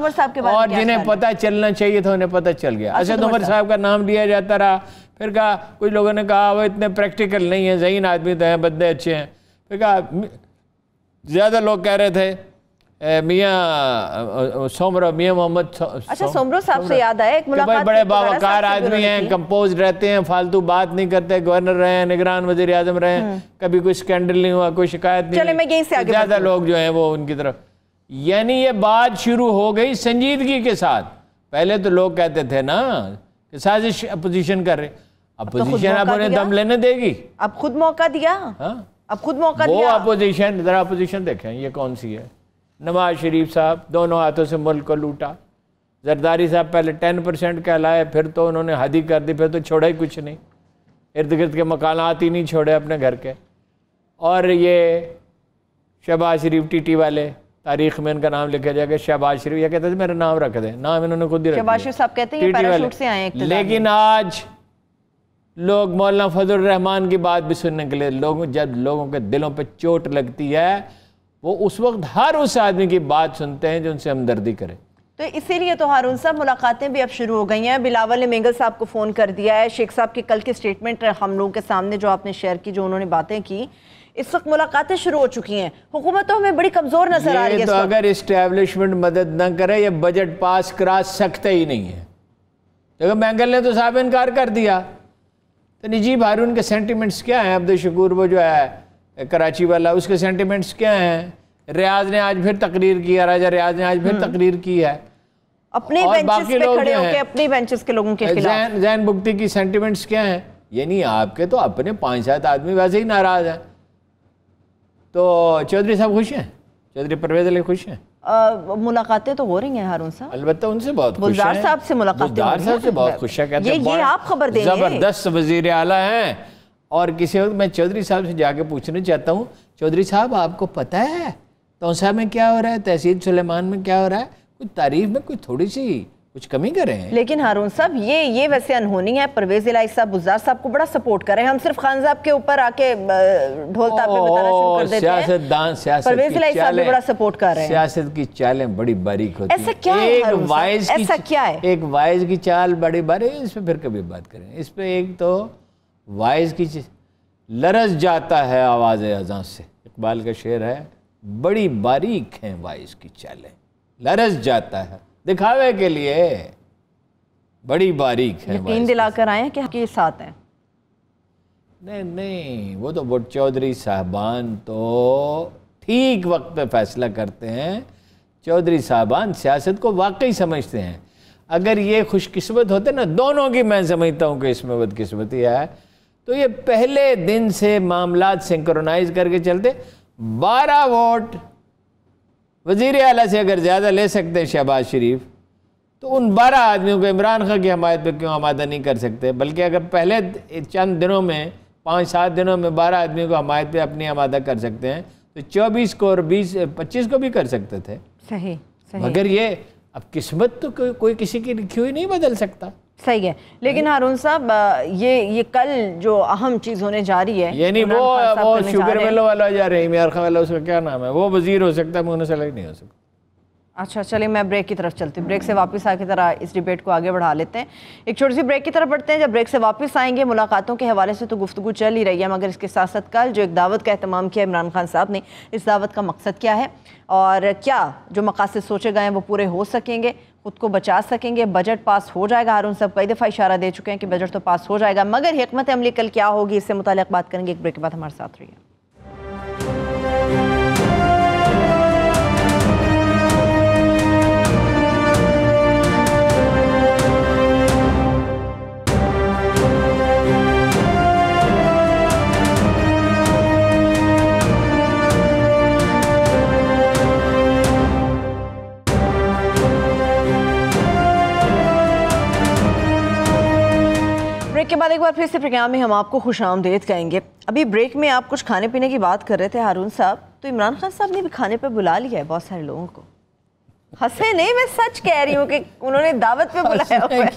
और जिन्हें पता चलना चाहिए था उन्हें पता चल गया। असद उमर साहब का नाम लिया जाता रहा, फिर कहा कुछ लोगों ने कहा वो इतने प्रैक्टिकल नहीं है, ज़हीन आदमी तो हैं, बंदे अच्छे हैं। फिर कहा ज़्यादा लोग कह रहे थे मियाँ सोमरो, मियाँ मोहम्मद सोमरो साहब से याद आया एक मुलाकात, बड़े बावकार आदमी हैं, कंपोज रहते हैं, फालतू बात नहीं करते, गवर्नर रहे हैं, निगरान वजीर आजम रहे हैं, कभी कोई स्कैंडल नहीं हुआ, कोई शिकायत नहीं। चले मैं यहीं से आगे ज्यादा लोग जो हैं वो उनकी तरफ, यानी ये बात शुरू हो गई संजीदगी के साथ। पहले तो लोग कहते थे ना कि साजिश अपोजिशन कर रहे, अपोजिशन अब उन्हें दम लेने देगी, अब खुद मौका दिया, अब खुद मौका दिया। वो अपोजिशन, जरा अपोजिशन देखें ये कौन सी है। नवाज शरीफ साहब दोनों हाथों से मुल्क को लूटा, जरदारी साहब पहले 10% कहलाए, फिर तो उन्होंने हद ही कर दी, फिर तो छोड़ा ही कुछ नहीं, इर्द गिर्द के मकानात ही नहीं छोड़े अपने घर के। और ये शहबाज शरीफ टीटी वाले, तारीख में इनका नाम लिखा जाएगा शहबाज शरीफ, ये कहते थे मेरा नाम रख दे, नाम इन्होंने खुद ही रख दिया, शहबाज शरीफ साहब कहते हैं पैराशूट से आए। लेकिन आज लोग मौलाना फजल रहमान की बात भी सुनने के लिए, जब लोगों के दिलों पर चोट लगती है वो उस वक्त हर उस आदमी की बात सुनते हैं जो उनसे हमदर्दी करे। तो इसीलिए तो हारून साहब मुलाकातें भी अब शुरू हो गई हैं। बिलावल ने मेंगल साहब को फ़ोन कर दिया है, शेख साहब की कल की स्टेटमेंट हम लोगों के सामने जो आपने शेयर की, जो उन्होंने बातें की, इस वक्त मुलाकातें शुरू हो चुकी हैं। हुकूमत तो हमें बड़ी कमज़ोर नजर आ रही है। तो अगर इस्टेब्लिशमेंट मदद न करे ये बजट पास करा सकते ही नहीं है। देखो मेंगल ने तो साहब इनकार कर दिया, तो नजीब हारून के सेंटिमेंट्स क्या हैं? अब्दुल शकूर वो जो है कराची वाला, उसके सेंटिमेंट्स क्या हैं? रियाज ने आज फिर तकरीर किया, राजा रियाज ने आज फिर तकरीर की है अपने बेंचेस पे खड़े होकर, अपने बेंचेस के लोगों के खिलाफ। जैन बुख्ती की सेंटिमेंट्स क्या हैं? यानी आपके तो अपने 5-7 आदमी वैसे ही नाराज हैं। तो चौधरी साहब खुश हैं, चौधरी परवेज अली खुश हैं। मुलाकातें तो हो रही हैं हारून साहब, अलबत्ता उनसे बहुत खुश हैं। बुलदार साहब से मुलाकातें, बुलदार साहब से बहुत खुश है, कहते हैं ये आप खबर देंगे, जबरदस्त वजीर आला हैं। और किसी वक्त मैं चौधरी साहब से जाके पूछना चाहता हूँ, चौधरी साहब आपको पता है तौसा में क्या हो रहा है, तहसील सुलेमान में क्या हो रहा है? कुछ तारीफ में कोई थोड़ी सी कुछ कमी करें। लेकिन हारून साहब ये वैसे अनहोनी है। परवेज इलाही साहब बुज़दार साहब को बड़ा सपोर्ट कर रहे हैं, हम सिर्फ खान साहब के ऊपर आके ढोल तापे बताना शुरू कर देते हैं। सियासतदान, सियासत परवेज इलाही साहब भी बड़ा सपोर्ट कर रहे हैं। सियासत की चालें बड़ी बारीक होती हैं। ऐसा क्या है? एक वाइज की, ऐसा क्या है? एक वाइज की चाल बड़ी बारीक, इस पर फिर कभी बात करें। इस पे एक तो वाइज की लरज जाता है आवाज़ अज़ां से, इकबाल का शेर है, बड़ी बारीक हैं वाइज की चालें, लरज जाता है दिखावे के लिए, बड़ी बारीक है। यकीन दिलाकर आए हैं कि आपके साथ हैं? नहीं, वो तो चौधरी साहबान तो ठीक वक्त पे फैसला करते हैं। चौधरी साहबान सियासत को वाकई समझते हैं। अगर ये खुशकिस्मत होते ना, दोनों की मैं समझता हूँ कि इसमें बदकिस्मती है, तो ये पहले दिन से मामलात सिंक्रोनाइज करके चलते। 12 वोट वज़ीर आला से अगर ज़्यादा ले सकते हैं शहबाज शरीफ, तो उन 12 आदमियों को इमरान खान की हमायत पे क्यों आमादा नहीं कर सकते? बल्कि अगर पहले चंद दिनों में, 5-7 दिनों में 12 आदमियों को हमायत पे अपनी आमादा कर सकते हैं, तो 24 को और 20-25 को भी कर सकते थे। सही। मगर ये अब किस्मत तो कोई किसी की लिखी हुई नहीं बदल सकता। सही है। लेकिन हारून साहब ये कल जो अहम चीज़ होने जा रही है, यानी वो शुगर मिलो वाला जा रहे हैं, इमरान खान वाला, उसका क्या नाम है, वो वजीर हो सकता है, मुनसर नहीं हो सकता। अच्छा चलिए, मैं ब्रेक की तरफ चलती हूँ। ब्रेक से वापस आके तरह इस डिबेट को आगे बढ़ा लेते हैं। एक छोटी सी ब्रेक की तरफ बढ़ते हैं। जब ब्रेक से वापस आएंगे, मुलाकातों के हवाले से तो गुफ्तगू चल ही रही है, मगर इसके साथ साथ कल जो एक दावत का एहतमाम किया इमरान खान साहब ने, इस दावत का मकसद क्या है और क्या जो मकासद सोचे गए हैं वो पूरे हो सकेंगे, खुद को बचा सकेंगे? बजट पास हो जाएगा? हारून साहब कई दफ़ा इशारा दे चुके हैं कि बजट तो पास हो जाएगा, मगर हिकमत अमली कल क्या होगी, इससे मुताल्लिक़ बात करेंगे। एक ब्रेक के बाद हमारे साथ रहिए। ब्रेक के बाद एक बार फिर से प्रोग्राम में हम आपको खुशामदीद कहेंगे। अभी ब्रेक में आप कुछ खाने पीने की बात कर रहे थे हारून साहब, तो इमरान खान साहब ने भी खाने पे बुला लिया है बहुत सारे लोगों को। हंसे नहीं, मैं सच कह रही हूँ कि उन्होंने दावत पे बुलाया हुआ है।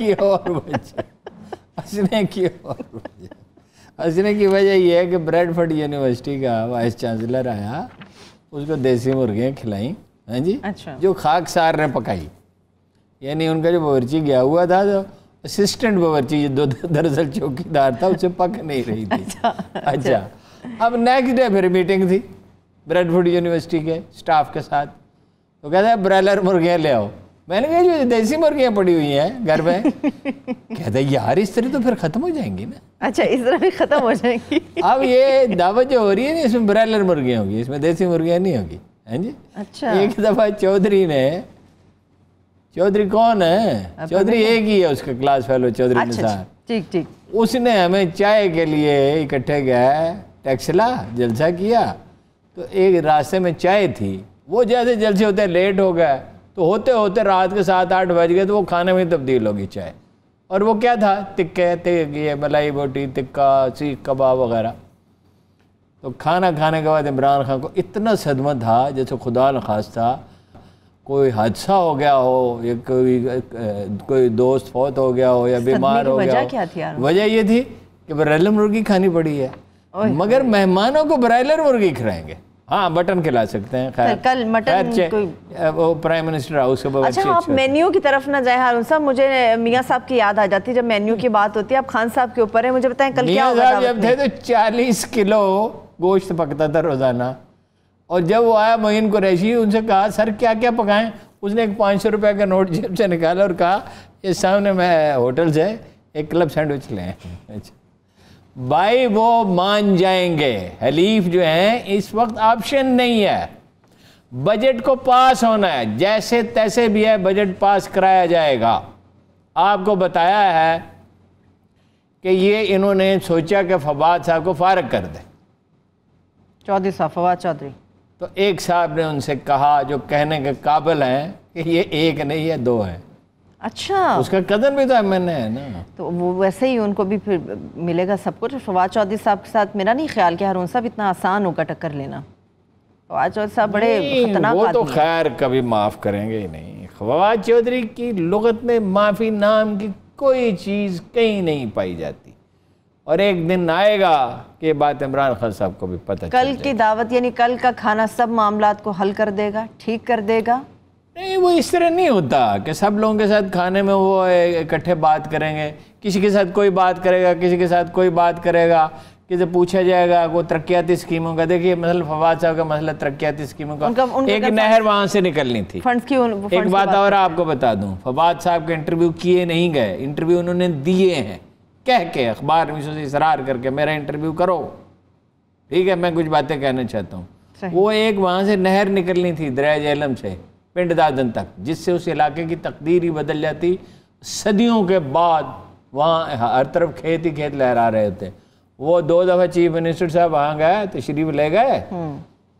हंसने की वजह यह है कि ब्रैडफोर्ड यूनिवर्सिटी का वाइस चांसलर आया उसको देसी मुर्गियाँ खिलाई, हाँ जी, अच्छा। जो खाकसार ने पकाई, यानी उनका जो बावर्ची गया हुआ था, जो असिस्टेंट बावर्ची जो दरअसल चौकीदार था, उसे पक नहीं रही थी। अच्छा। अब नेक्स्ट डे फिर मीटिंग थी ब्रेडफोर्ड यूनिवर्सिटी के स्टाफ के साथ, तो कहता है ब्रॉयलर मुर्गियाँ ले आओ। मैंने कहा जो देसी मुर्गियाँ पड़ी हुई हैं घर में, कहता है यार इस तरह तो फिर ख़त्म हो जाएंगी ना। अच्छा, इस तरह भी ख़त्म हो जाएंगी। अब ये दावत जो हो रही है ना, इसमें ब्रॉयलर मुर्गियाँ होगी, इसमें देसी मुर्गियाँ नहीं होगी, हैं जी। अच्छा। एक दफ़ा चौधरी कौन है, चौधरी एक ही है उसका क्लास फेलो, चौधरी निसार। ठीक ठीक। उसने हमें चाय के लिए इकट्ठे गया, टैक्सला जलसा किया, तो एक रास्ते में चाय थी, वो जैसे जलसे होते लेट हो गया, तो होते होते रात के 7-8 बज गए, तो वो खाने में तब्दील होगी चाय। और वो क्या था, ये मलाई बोटी, टिक्का, सीख कबाब वगैरह। तो खाना खाने के बाद इमरान खान को इतना सदमा था जैसे खुदा न खास्ता कोई हादसा हो गया हो, या कोई दोस्त फौत हो गया हो, या बीमार हो गया हो। वजह ये थी कि ब्रॉयलर मुर्गी खानी पड़ी है, मगर मेहमानों को ब्रॉयलर मुर्गी खिलाएंगे। हाँ, मटन खिला सकते हैं, खैर कल मटन वो प्राइम मिनिस्टर हाउस के बाबा। अच्छा, आप मेन्यू की तरफ ना जाए हारून साहब, मुझे मियाँ साहब की याद आ जाती है जब मेन्यू की बात होती है। आप खान साहब के ऊपर है, मुझे बताएं कल क्या होगा। जब थे तो 40 किलो गोश्त पकता था रोजाना, और जब वो आया मोइन कुरैशी, उनसे कहा सर क्या क्या पकाएं। उसने एक 500 रुपये का नोट जेब से निकाला और कहा ये सामने मैं होटल से एक क्लब सैंडविच लें। अच्छा भाई, वो मान जाएंगे। हलीफ जो हैं इस वक्त ऑप्शन नहीं है, बजट को पास होना है, जैसे तैसे भी है बजट पास कराया जाएगा। आपको बताया है कि ये इन्होंने सोचा कि फवाद साहब को फारग कर दे, चौधरी साहब, फवाद चौधरी। तो एक साहब ने उनसे कहा जो कहने के काबिल हैं कि ये एक नहीं है, 2 हैं। अच्छा, उसका कदम भी तो एमएनए है ना, तो वो वैसे ही उनको भी फिर मिलेगा सब कुछ। फवाद चौधरी साहब के साथ मेरा नहीं ख्याल कि हारून साहब इतना आसान होगा टक्कर लेना। फवाद चौधरी साहब बड़े खतरनाक, वो तो खैर कभी माफ़ करेंगे ही नहीं। फवाद चौधरी की लुगत में माफ़ी नाम की कोई चीज़ कहीं नहीं पाई जाती, और एक दिन आएगा कि बात इमरान खान साहब को भी पता कल की दावत यानी कल का खाना सब मामलात को हल कर देगा, ठीक कर देगा। नहीं, वो इस तरह नहीं होता कि सब लोगों के साथ खाने में वो इकट्ठे बात करेंगे, किसी के साथ कोई बात करेगा, किसी के साथ कोई बात करेगा, किसी पूछा जाएगा वो तरक्याती स्कीमों का। देखिए मतलब फवाद साहब का मसला तरक्याती स्कीमों का, एक नहर वहाँ से निकलनी थी, फंड्स की। एक बात और आपको बता दूँ, फवाद साहब के इंटरव्यू किए नहीं गए, इंटरव्यू उन्होंने दिए हैं, कह के अखबार में से इसरार करके मेरा इंटरव्यू करो। ठीक है, मैं कुछ बातें कहना चाहता हूँ। वो एक वहाँ से नहर निकलनी थी दरिया झेलम से पिंड दादन तक, जिससे उस इलाके की तकदीर ही बदल जाती। सदियों के बाद वहाँ हर तरफ खेत ही खेत लहरा रहे होते। वो 2 दफ़ा चीफ मिनिस्टर साहब वहाँ गए, तशरीफ ले गए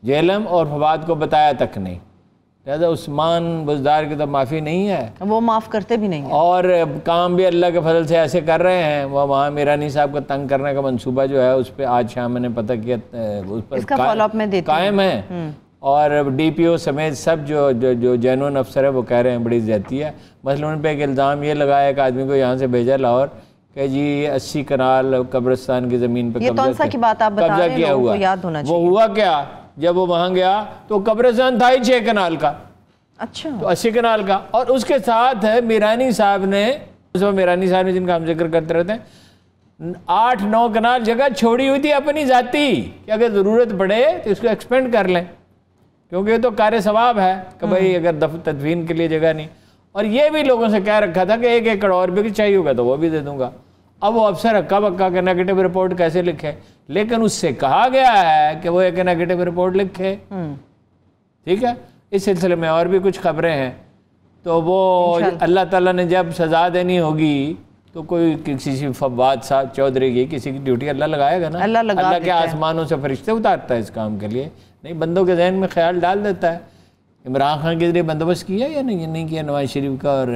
झेलम, और फवाद को बताया तक नहीं। लिहाजा उस्मान बुज़दार की तो माफ़ी नहीं है, वो माफ़ करते भी नहीं है, और काम भी अल्लाह के फजल से ऐसे कर रहे हैं। वो वहाँ मीरानी साहब को तंग करने का मंसूबा जो है उस पर आज शाम मैंने पता किया, उस पर कायम है। और DPO समेत सब जो जेनुइन अफसर है वो कह रहे हैं बड़ी ज़्यादती है। मसलन उन पर एक इल्ज़ाम ये लगाया एक आदमी को यहाँ से भेजा लाहौर कि जी 80 कनाल कब्रिस्तान की ज़मीन पर कब्जा किया हुआ। वो हुआ क्या, जब वो वहाँ गया तो कब्रिस्तान था ही 6 कनाल का। अच्छा, तो 80 कनाल का। और उसके साथ है मीरानी साहब ने जिनका हम जिक्र करते रहते हैं, 8-9 कनाल जगह छोड़ी हुई थी अपनी जाती कि अगर ज़रूरत पड़े तो इसको एक्सपेंड कर लें, क्योंकि ये तो कार्य सवाब है कि भाई अगर तदफीन के लिए जगह नहीं। और ये भी लोगों से कह रखा था कि 1 एकड़ और भी चाहिए होगा तो वो भी दे दूंगा। अब वो अफसर हक्का बक्का के नेगेटिव रिपोर्ट कैसे लिखे, लेकिन उससे कहा गया है कि वो एक नेगेटिव रिपोर्ट लिखे। ठीक है, इस सिलसिले में और भी कुछ खबरें हैं। तो वो अल्लाह ताला ने जब सज़ा देनी होगी तो कोई किसी फवाद साहब चौधरी की किसी की ड्यूटी अल्लाह लगाएगा ना। अल्लाह के आसमानों से फरिश्ते उतारता है इस काम के लिए, नहीं बंदों के जहन में ख्याल डाल देता है। इमरान खान के जरिए बंदोबस्त किया या नहीं किया नवाज शरीफ का और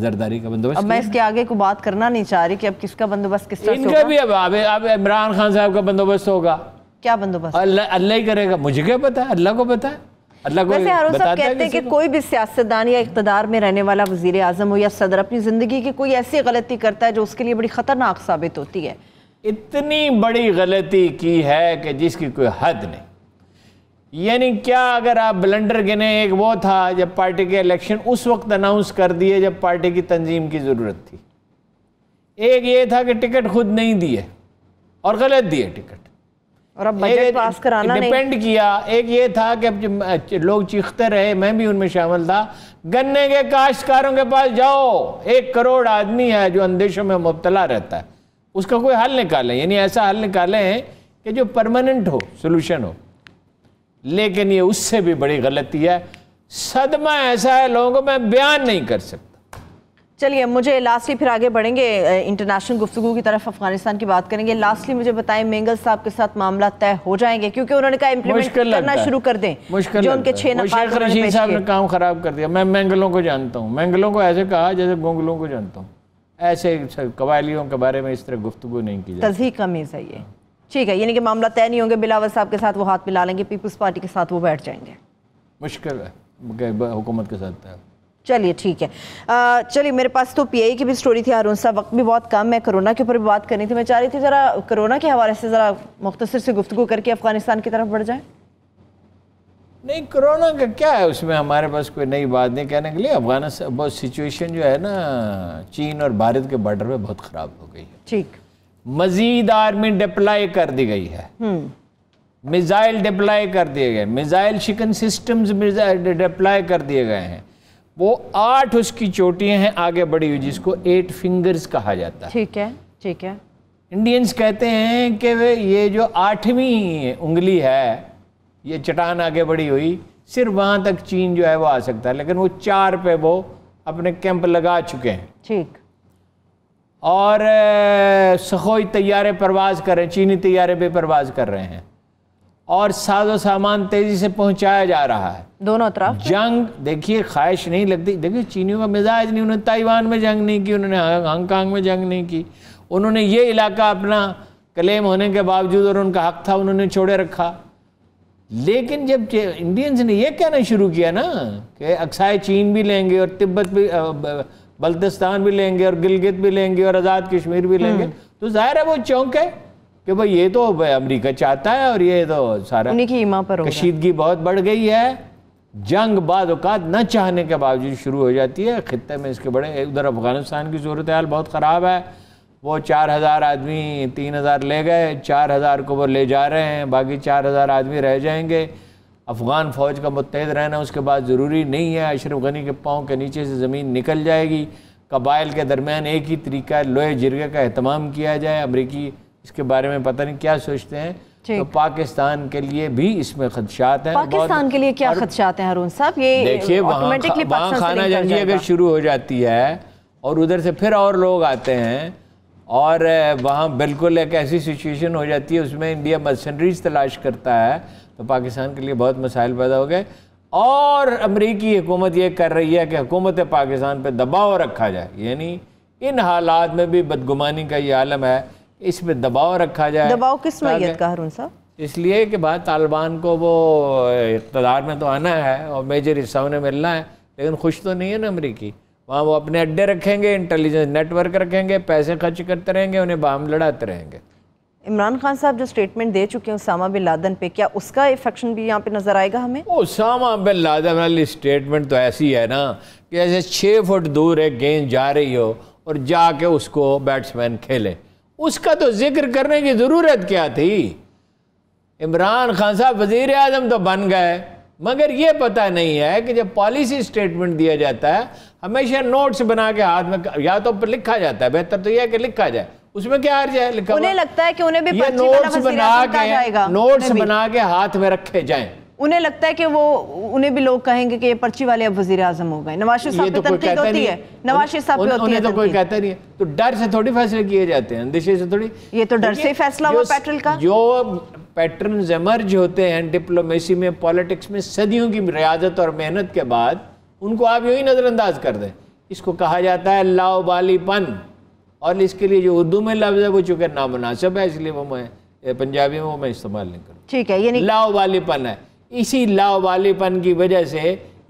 जरदारी का बंदोबस्त? अब मैं इसके आगे को बात करना नहीं चाह रही कि अब किसका बंदोबस्त किस तरह से होगा। इनका भी अब इमरान खान साहब का बंदोबस्त होगा। क्या बंदोबस्त? अल्लाह ही करेगा, मुझे क्या पता है, अल्लाह को पता है। अल्लाह को कहते हैं कि कोई भी सियासतदान या इक़्तिदार में रहने वाला वज़ीर आज़म हो या सदर अपनी ज़िंदगी की कोई ऐसी गलती करता है जो उसके लिए बड़ी ख़तरनाक साबित होती है। इतनी बड़ी गलती की है कि जिसकी कोई हद नहीं। यानी क्या अगर आप ब्लंडर गिने, एक वो था जब पार्टी के इलेक्शन उस वक्त अनाउंस कर दिए जब पार्टी की तंजीम की ज़रूरत थी। एक ये था कि टिकट खुद नहीं दिए और गलत दिए टिकट, और अब बजट पास कराना डिपेंड किया। एक ये था कि लोग चीखते रहे, मैं भी उनमें शामिल था, गन्ने के काश्तकारों के पास जाओ, 1 करोड़ आदमी है जो अंदेशों में मुब्तला रहता है, उसका कोई हल निकालें, यानी ऐसा हल निकालें कि जो परमानेंट हो, सोल्यूशन हो। लेकिन ये उससे भी बड़ी गलती है, सदमा ऐसा है लोगों को मैं बयान नहीं कर सकता। चलिए, मुझे लास्टली फिर आगे बढ़ेंगे इंटरनेशनल गुफ्तगू की तरफ, अफगानिस्तान की बात करेंगे। लास्टली मुझे बताएं, मेंगल साहब के साथ मामला तय हो जाएंगे? क्योंकि उन्होंने कहा इम्प्लीमेंट करना शुरू कर दें, मुश्किल जो उनके 6 शेख रशीद साहब ने काम खराब कर दिया। मैं मेंगलों को जानता हूँ, मेंगलों को ऐसे कहा जैसे गोंगलों को जानता हूँ, ऐसे कबायलियों के बारे में इस तरह गुफ्तगू नहीं की जाती। तज़हीक कमीज़ है ये। ठीक है, यानी कि मामला तय नहीं होंगे, बिलावल साहब के साथ वो हाथ मिला लेंगे, पीपल्स पार्टी के साथ वो बैठ जाएंगे। मुश्किल है हुकूमत के साथ तय। चलिए ठीक है। चलिए, मेरे पास तो पीआई की भी स्टोरी थी हारून साहब, वक्त भी बहुत कम है, कोरोना के ऊपर भी बात करनी थी। मैं चाह रही थी ज़रा कोरोना के हवाले से ज़रा मुख्तसर से गुफ्तगू करके अफगानिस्तान की तरफ बढ़ जाए। नहीं, कोरोना का क्या है, उसमें हमारे पास कोई नई बात नहीं कहने के लिए। अफगानिस्तान बहुत सिचुएशन जो है ना चीन और भारत के बॉर्डर पे बहुत ख़राब हो गई है। ठीक, मजीद आर्मी डिप्लॉय कर दी गई है, मिसाइल डिप्लॉय कर दिए गए, मिसाइल शिकन सिस्टम्स डिप्लॉय कर दिए गए हैं। वो 8 उसकी चोटियां हैं आगे बढ़ी हुई, जिसको 8 फिंगर्स कहा जाता है। ठीक है, ठीक है। इंडियंस कहते हैं कि वे ये जो 8वीं उंगली है, ये चट्टान आगे बढ़ी हुई, सिर्फ वहाँ तक चीन जो है वो आ सकता है, लेकिन वो 4 पे वो अपने कैंप लगा चुके हैं। ठीक। और सखोई तैयारे परवाज कर रहे हैं, चीनी तैयारे भी परवाज कर रहे हैं, और साजो सामान तेजी से पहुंचाया जा रहा है दोनों तरफ। जंग देखिए ख्वाहिश नहीं लगती। देखिए चीनियों का मिजाज नहीं, उन्होंने ताइवान में जंग नहीं की, उन्होंने हांगकांग में जंग नहीं की, उन्होंने ये इलाका अपना क्लेम होने के बावजूद और उनका हक था उन्होंने छोड़े रखा। लेकिन जब इंडियंस ने ये कहना शुरू किया ना कि अक्साई चीन भी लेंगे और तिब्बत भी, बल्तिस्तान भी लेंगे और गिलगित भी लेंगे और आज़ाद कश्मीर भी लेंगे, तो जाहिर है वो चौंके कि भाई ये तो अमेरिका चाहता है और ये तो सारा उन्हीं की ईमा पर कशीदगी बहुत बढ़ गई है। जंग बाद औकात न चाहने के बावजूद शुरू हो जाती है खित्ते में इसके बड़े। उधर अफगानिस्तान की सूरत हाल बहुत ख़राब है। वो 4000 आदमी 3000 ले गए, 4000 को वो ले जा रहे हैं, बाकी 4000 आदमी रह जाएंगे। अफ़गान फ़ौज का मुत्तहिद रहना उसके बाद ज़रूरी नहीं है। अशरफ गनी के पाँव के नीचे से ज़मीन निकल जाएगी। कबाइल के दरमियान एक ही तरीका है, लोहे जिरगे का एहतमाम किया जाए। अमरीकी इसके बारे में पता नहीं क्या सोचते हैं। तो पाकिस्तान के लिए भी इसमें खदशात हैं। पाकिस्तान के लिए क्या खदशात हैं हारून साहब? ये देखिए वहाँ खाना जंगी अगर शुरू हो जाती है और उधर से फिर और लोग आते हैं और वहाँ बिल्कुल एक ऐसी सिचुएशन हो जाती है, उसमें इंडिया मर्सनरीज तलाश करता है, तो पाकिस्तान के लिए बहुत मसाइल पैदा हो गए। और अमरीकी हुकूमत ये कर रही है कि हुकूमत पाकिस्तान पे दबाव रखा जाए, यानी इन हालात में भी बदगुमानी का ये आलम है, इस पे दबाव रखा जाए। दबाव किस नौयत का हारून साहब? इसलिए कि बात तालिबान को वो इक़्तिदार में तो आना है और मेजर हिस्सा उन्हें मिलना है, लेकिन खुश तो नहीं है ना अमरीकी। वहाँ वो अपने अड्डे रखेंगे, इंटेलिजेंस नेटवर्क रखेंगे, पैसे खर्च करते रहेंगे, उन्हें बाम लड़ाते रहेंगे। इमरान खान साहब जो स्टेटमेंट दे चुके हैं उसामा बिन लादेन पे, क्या उसका इफेक्शन भी यहाँ पे नजर आएगा हमें? उसामा बिन लादेन वाली स्टेटमेंट तो ऐसी है ना कि ऐसे 6 फुट दूर एक गेंद जा रही हो और जाके उसको बैट्समैन खेले, उसका तो जिक्र करने की ज़रूरत क्या थी? इमरान खान साहब वज़ीर आज़म तो बन गए, मगर ये पता नहीं है कि जब पॉलिसी स्टेटमेंट दिया जाता है हमेशा नोट्स बना के हाथ में, या तो लिखा जाता है, बेहतर तो यह है कि लिखा जाए, उसमें क्या अर्ज है लिखा? उन्हें लगता है कि उन्हें भी नोट्स बना के हाथ में रखे जाएं। उन्हें लगता है कि वो उन्हें भी लोग कहेंगे कि ये पर्ची वाले अब वज़ीर आज़म हो गए। नवाज शरीफ साहब पे तनकीद होती है, नवाज शरीफ साहब पे होती है, तो कोई कहता नहीं है। तो डर से थोड़ी फैसले किए जाते हैं, अंदेशे से थोड़ी। ये तो डर से फैसला हुआ पेट्रोल का। जो पैटर्न्स एमर्ज होते हैं डिप्लोमेसी में, पॉलिटिक्स में, सदियों की रियाजत और मेहनत के बाद, उनको आप यूं ही नज़रअंदाज कर दें। इसको कहा जाता है लाओबालीपन, और इसके लिए जो उर्दू में लफ्ज़ है वो चूँकि नामुनासिब है, इसलिए वो मैं पंजाबी में वो मैं इस्तेमाल नहीं करूँ। ठीक है, यानी लाओबालीपन है। इसी लाओबालीपन की वजह से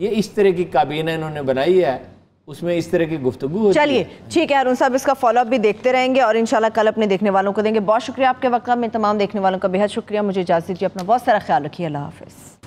ये इस तरह की काबीना इन्होंने बनाई है, उसमें इस तरह की गुफ्तगू होती है। चलिए ठीक है हारून साहब, इसका फॉलोअप भी देखते रहेंगे और इंशाल्लाह कल अपने देखने वालों को देंगे। बहुत शुक्रिया आपके वक्त में, तमाम देखने वालों का बेहद शुक्रिया। मुझे इजाज़त दीजिए, अपना बहुत सारा ख्याल रखिए। अल्लाह हाफ़िज़।